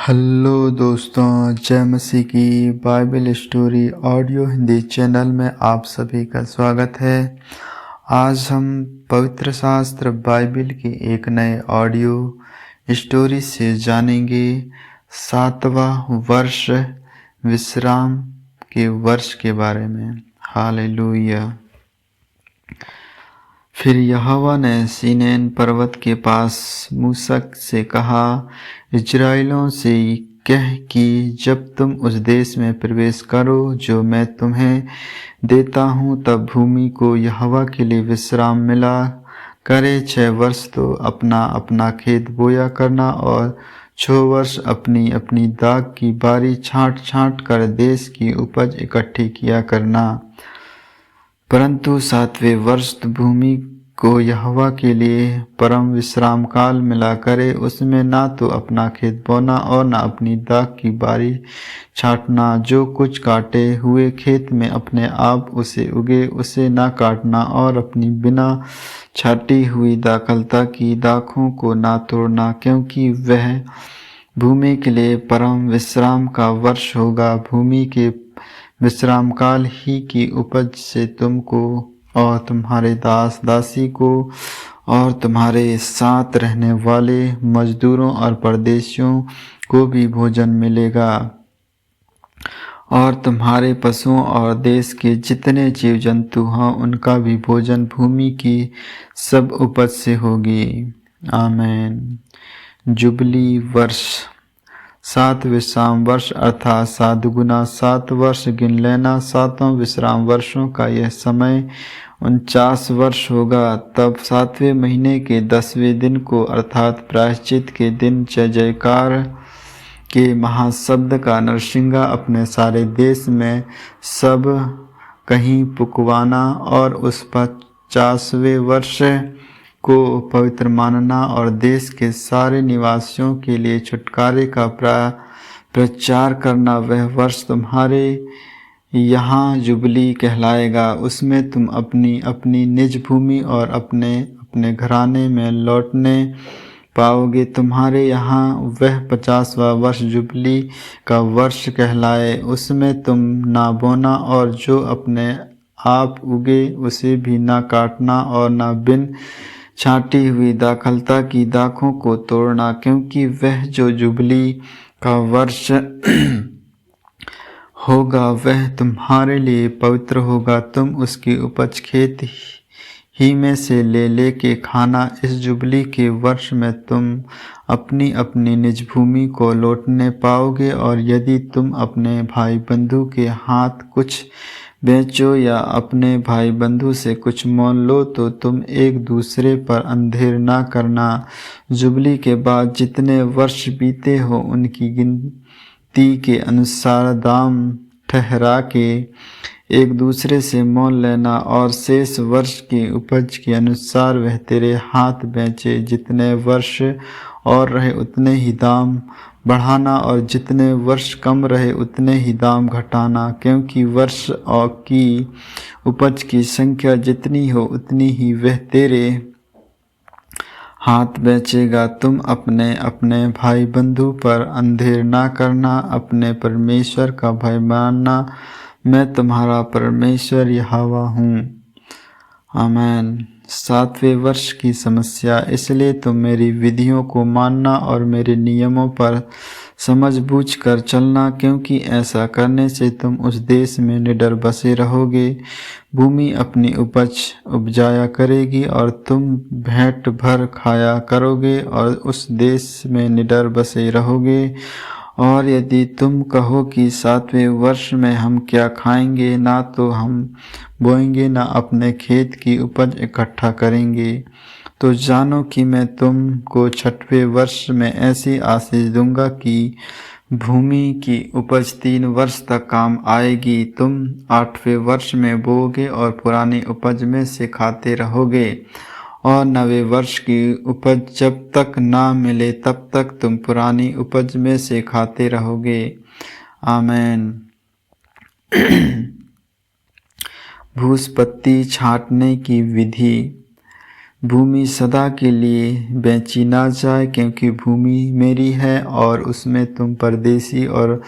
Hello दोस्तों, जय मसीह की Bible story audio Hindi channel में आप सभी का स्वागत है। आज हम पवित्र शास्त्र बाइबल की एक नए ऑडियो स्टोरी से जानेंगे 7वां वर्ष विश्राम के वर्ष के बारे में। हालेलुया। फिर यहोवा ने सीनैन पर्वत के पास मूसा से कहा, इस्राएलियों से कह कि जब तुम उस देश में प्रवेश करो जो मैं तुम्हें देता हूँ, तब भूमि को यहोवा के लिए विश्राम मिला करे। 6 वर्ष तो अपना अपना खेत बोया करना और 6 वर्ष अपनी अपनी दाख की बारी छाँट छाँट कर देश की उपज इकट्ठी किया करना। परंतु 7वें वर्ष भूमि को यहोवा के लिए परम विश्राम काल मिला करे। उसमें ना तो अपना खेत बोना और ना अपनी दाख की बारी छाटना। जो कुछ काटे हुए खेत में अपने आप उसे उगे उसे ना काटना, और अपनी बिना छाटी हुई दाखलता की दाखों को ना तोड़ना, क्योंकि वह भूमि के लिए परम विश्राम का वर्ष होगा। भूमि के विश्राम काल ही की उपज से तुमको और तुम्हारे दास दासी को और तुम्हारे साथ रहने वाले मजदूरों और परदेशियों को भी भोजन मिलेगा, और तुम्हारे पशुओं और देश के जितने जीव जंतु हैं उनका भी भोजन भूमि की सब उपज से होगी। आमीन। जुबली वर्ष 7 विश्राम वर्ष अर्थात 7 गुना 7 वर्ष गिन लेना। 7वां विश्राम वर्षों का यह समय 49 वर्ष होगा। तब 7वें महीने के 10वें दिन को अर्थात प्रायश्चित के दिन जय जयकार के महाशब्द का नरसिंगा अपने सारे देश में सब कहीं पुकवाना, और उस 50वें वर्ष को पवित्र मानना और देश के सारे निवासियों के लिए छुटकारे का प्रचार करना। वह वर्ष तुम्हारे यहाँ जुबली कहलाएगा। उसमें तुम अपनी अपनी निज भूमि और अपने अपने घराने में लौटने पाओगे। तुम्हारे यहाँ वह 50वां वर्ष जुबली का वर्ष कहलाए। उसमें तुम ना बोना और जो अपने आप उगे उसे भी ना काटना, और ना बिन छाटी हुई दाखलता की दाखों को तोड़ना, क्योंकि वह जो जुबली का वर्ष होगा वह तुम्हारे लिए पवित्र होगा। तुम उसकी उपज खेत ही में से ले के खाना। इस जुबली के वर्ष में तुम अपनी अपनी निज भूमि को लौटने पाओगे, और यदि तुम अपने भाई बंधु के हाथ कुछ बेचो या अपने भाई बंधु से कुछ मोल लो, तो तुम एक दूसरे पर अंधेर ना करना। जुबली के बाद जितने वर्ष बीते हो उनकी गिनती के अनुसार दाम ठहरा के एक दूसरे से मोल लेना, और शेष वर्ष की उपज के अनुसार वह तेरे हाथ बेचे। जितने वर्ष और रहे उतने ही दाम बढ़ाना, और जितने वर्ष कम रहे उतने ही दाम घटाना, क्योंकि वर्ष और की उपज की संख्या जितनी हो उतनी ही वह तेरे हाथ बेचेगा। तुम अपने अपने भाई बंधु पर अंधेर ना करना, अपने परमेश्वर का भय मानना। मैं तुम्हारा परमेश्वर यहोवा हूँ। आमीन। 7वें वर्ष की समस्या। इसलिए तुम मेरी विधियों को मानना और मेरे नियमों पर समझ बूझ कर चलना, क्योंकि ऐसा करने से तुम उस देश में निडर बसे रहोगे। भूमि अपनी उपज उपजाया करेगी और तुम भेंट भर खाया करोगे और उस देश में निडर बसे रहोगे। और यदि तुम कहो कि 7वें वर्ष में हम क्या खाएंगे, ना तो हम बोएंगे ना अपने खेत की उपज इकट्ठा करेंगे, तो जानो कि मैं तुमको 6वें वर्ष में ऐसी आशीष दूंगा कि भूमि की उपज 3 वर्ष तक काम आएगी। तुम 8वें वर्ष में बोओगे और पुरानी उपज में से खाते रहोगे, और 9वें वर्ष की उपज जब तक ना मिले तब तक तुम पुरानी उपज में से खाते रहोगे। आमीन। भूसपत्ती छाँटने की विधि। भूमि सदा के लिए बेची ना जाए, क्योंकि भूमि मेरी है और उसमें तुम परदेसी और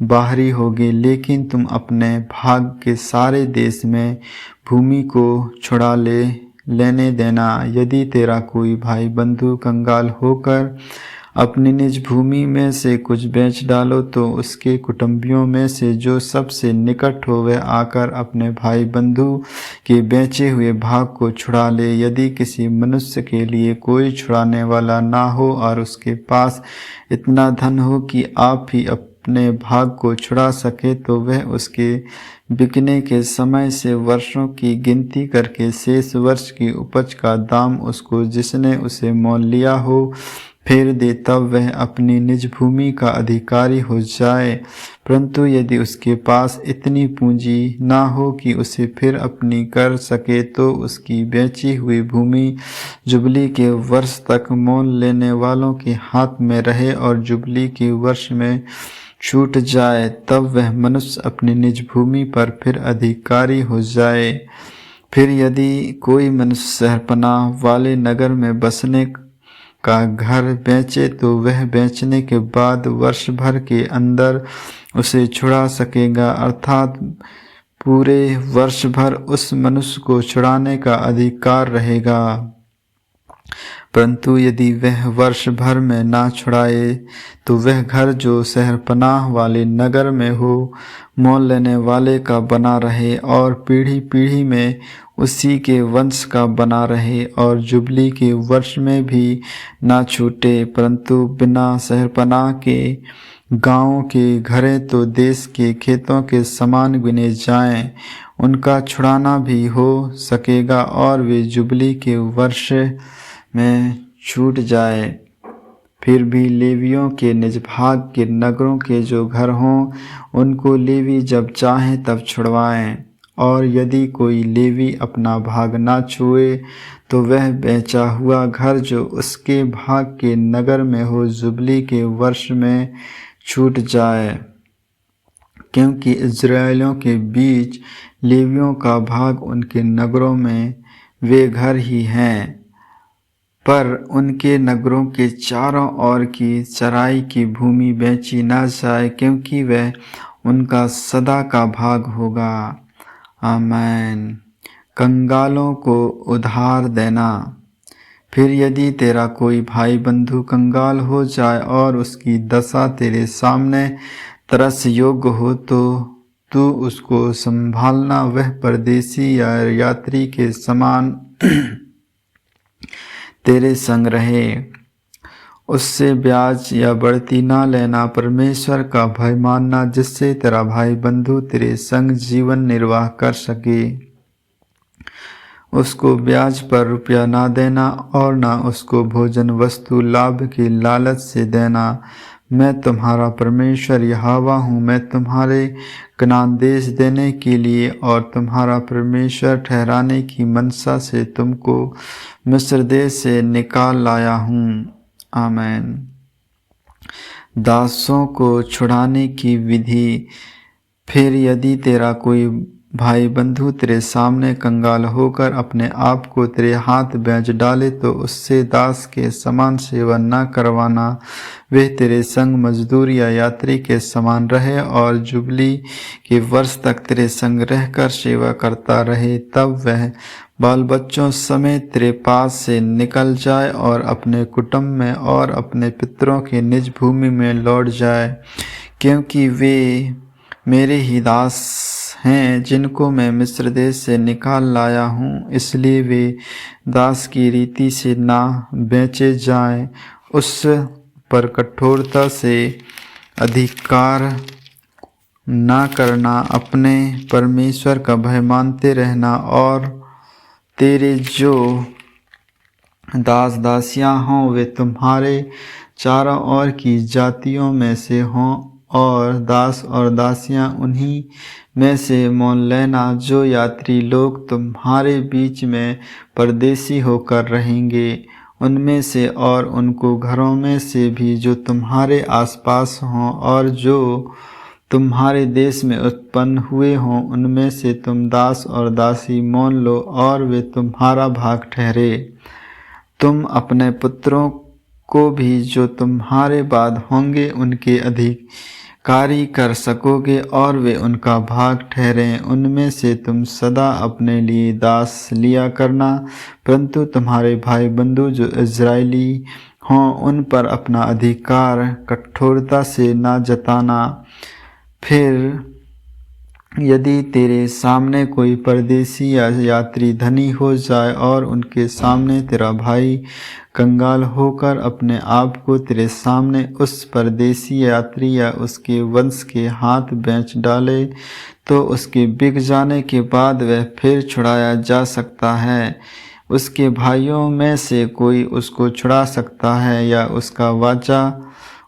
बाहरी होगे। लेकिन तुम अपने भाग के सारे देश में भूमि को छुड़ा लेने देना। यदि तेरा कोई भाई बंधु कंगाल होकर अपनी निज भूमि में से कुछ बेच डालो, तो उसके कुटुंबियों में से जो सबसे निकट हो वह आकर अपने भाई बंधु के बेचे हुए भाग को छुड़ा ले। यदि किसी मनुष्य के लिए कोई छुड़ाने वाला ना हो और उसके पास इतना धन हो कि आप ही अपने भाग को छुड़ा सके, तो वह उसके बिकने के समय से वर्षों की गिनती करके शेष वर्ष की उपज का दाम उसको जिसने उसे मोल लिया हो फेर दे, तब वह अपनी निज भूमि का अधिकारी हो जाए। परंतु यदि उसके पास इतनी पूंजी ना हो कि उसे फिर अपनी कर सके, तो उसकी बेची हुई भूमि जुबली के वर्ष तक मोल लेने वालों के हाथ में रहे और जुबली के वर्ष में छूट जाए, तब वह मनुष्य अपनी निज भूमि पर फिर अधिकारी हो जाए। फिर यदि कोई मनुष्य शहरपनाह वाले नगर में बसने का घर बेचे, तो वह बेचने के बाद वर्ष भर के अंदर उसे छुड़ा सकेगा, अर्थात पूरे वर्ष भर उस मनुष्य को छुड़ाने का अधिकार रहेगा। परंतु यदि वह वर्ष भर में ना छुड़ाए, तो वह घर जो शहरपनाह वाले नगर में हो मोल लेने वाले का बना रहे और पीढ़ी पीढ़ी में उसी के वंश का बना रहे, और जुबली के वर्ष में भी ना छूटे। परंतु बिना शहरपनाह के गाँव के घरें तो देश के खेतों के समान गिने जाएं, उनका छुड़ाना भी हो सकेगा और वे जुबली के वर्ष में छूट जाए। फिर भी लेवियों के निज भाग के नगरों के जो घर हों, उनको लेवी जब चाहें तब छुड़वाएं। और यदि कोई लेवी अपना भाग ना छुए, तो वह बेचा हुआ घर जो उसके भाग के नगर में हो जुबली के वर्ष में छूट जाए, क्योंकि इज़राइलियों के बीच लेवियों का भाग उनके नगरों में वे घर ही हैं। पर उनके नगरों के चारों ओर की चराई की भूमि बेची ना जाए, क्योंकि वह उनका सदा का भाग होगा। आमीन। कंगालों को उधार देना। फिर यदि तेरा कोई भाई बंधु कंगाल हो जाए और उसकी दशा तेरे सामने तरस योग्य हो, तो तू उसको संभालना। वह परदेसी या यात्री के समान तेरे संग रहे। उससे ब्याज या बढ़ती ना लेना। परमेश्वर का भय मानना, जिससे तेरा भाई बंधु तेरे संग जीवन निर्वाह कर सके। उसको ब्याज पर रुपया ना देना और ना उसको भोजन वस्तु लाभ के लालच से देना। मैं तुम्हारा परमेश्वर यहोवा हूँ। मैं तुम्हारे कनान देश देने के लिए और तुम्हारा परमेश्वर ठहराने की मनसा से तुमको मिस्र देश से निकाल लाया हूँ। आमीन। दासों को छुड़ाने की विधि। फिर यदि तेरा कोई भाई बंधु तेरे सामने कंगाल होकर अपने आप को तेरे हाथ बेच डाले, तो उससे दास के समान सेवा न करवाना। वह तेरे संग मजदूर या यात्री के समान रहे और जुबली के वर्ष तक तेरे संग रहकर सेवा करता रहे। तब वह बाल बच्चों समेत तेरे पास से निकल जाए और अपने कुटुंब में और अपने पितरों के निज भूमि में लौट जाए, क्योंकि वे मेरे ही दास हैं, जिनको मैं मिस्र देश से निकाल लाया हूँ। इसलिए वे दास की रीति से ना बेचे जाएं। उस पर कठोरता से अधिकार ना करना। अपने परमेश्वर का भय मानते रहना। और तेरे जो दास दासियां हों, वे तुम्हारे चारों ओर की जातियों में से हों, और दास और दासियां उन्हीं में से मोल लेना, जो यात्री लोग तुम्हारे बीच में परदेसी होकर रहेंगे, उनमें से और उनको घरों में से भी जो तुम्हारे आसपास हों और जो तुम्हारे देश में उत्पन्न हुए हों, उनमें से तुम दास और दासी मोल लो और वे तुम्हारा भाग ठहरे। तुम अपने पुत्रों को भी जो तुम्हारे बाद होंगे उनके अधिकारी कर सकोगे और वे उनका भाग ठहरें। उनमें से तुम सदा अपने लिए दास लिया करना, परंतु तुम्हारे भाई बंधु जो इज़राइली हों उन पर अपना अधिकार कठोरता से ना जताना। फिर यदि तेरे सामने कोई परदेशी या यात्री धनी हो जाए और उनके सामने तेरा भाई कंगाल होकर अपने आप को तेरे सामने उस परदेशी यात्री या उसके वंश के हाथ बेच डाले, तो उसके बिक जाने के बाद वह फिर छुड़ाया जा सकता है। उसके भाइयों में से कोई उसको छुड़ा सकता है, या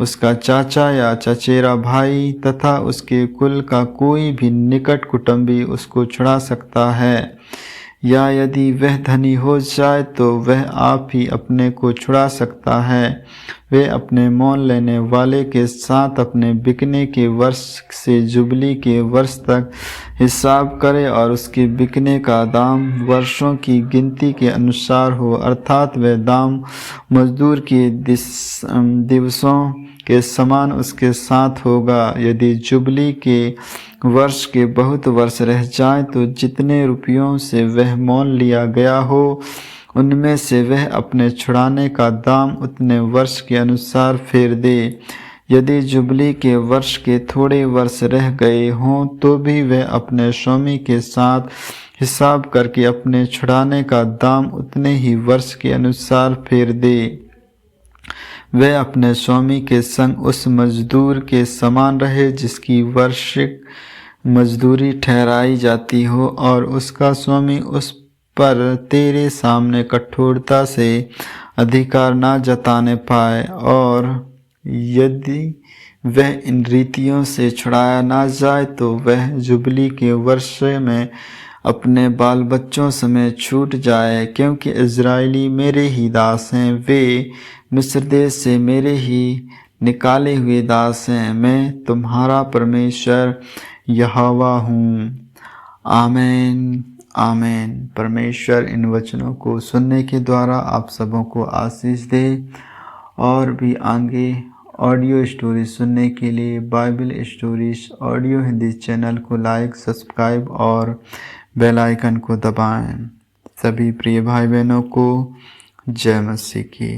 उसका चाचा या चचेरा भाई तथा उसके कुल का कोई भी निकट कुटुंबी उसको छुड़ा सकता है। या यदि वह धनी हो जाए तो वह आप ही अपने को छुड़ा सकता है। वे अपने मोल लेने वाले के साथ अपने बिकने के वर्ष से जुबली के वर्ष तक हिसाब करे और उसके बिकने का दाम वर्षों की गिनती के अनुसार हो, अर्थात वह दाम मजदूर के दिवसों के समान उसके साथ होगा। यदि जुबली के वर्ष के बहुत वर्ष रह जाए तो जितने रुपयों से वह मोल लिया गया हो उनमें से वह अपने छुड़ाने का दाम उतने वर्ष के अनुसार फेर दे। यदि जुबली के वर्ष के थोड़े वर्ष रह गए हों तो भी वह अपने स्वामी के साथ हिसाब करके अपने छुड़ाने का दाम उतने ही वर्ष के अनुसार फेर दे। वह अपने स्वामी के संग उस मजदूर के समान रहे जिसकी वार्षिक मजदूरी ठहराई जाती हो, और उसका स्वामी उस पर तेरे सामने कठोरता से अधिकार ना जताने पाए। और यदि वह इन रीतियों से छुड़ाया ना जाए तो वह जुबली के वर्ष में अपने बाल बच्चों समेत छूट जाए, क्योंकि इज़राइली मेरे ही दास हैं, वे मिस्र देश से मेरे ही निकाले हुए दास हैं। मैं तुम्हारा परमेश्वर यहोवा हूँ। आमीन आमीन। परमेश्वर इन वचनों को सुनने के द्वारा आप सबों को आशीष दे। और भी आगे ऑडियो स्टोरी सुनने के लिए Bible stories audio Hindi channel को लाइक, सब्सक्राइब और बेल आइकन को दबाएं। सभी प्रिय भाई बहनों को जय मसीह की।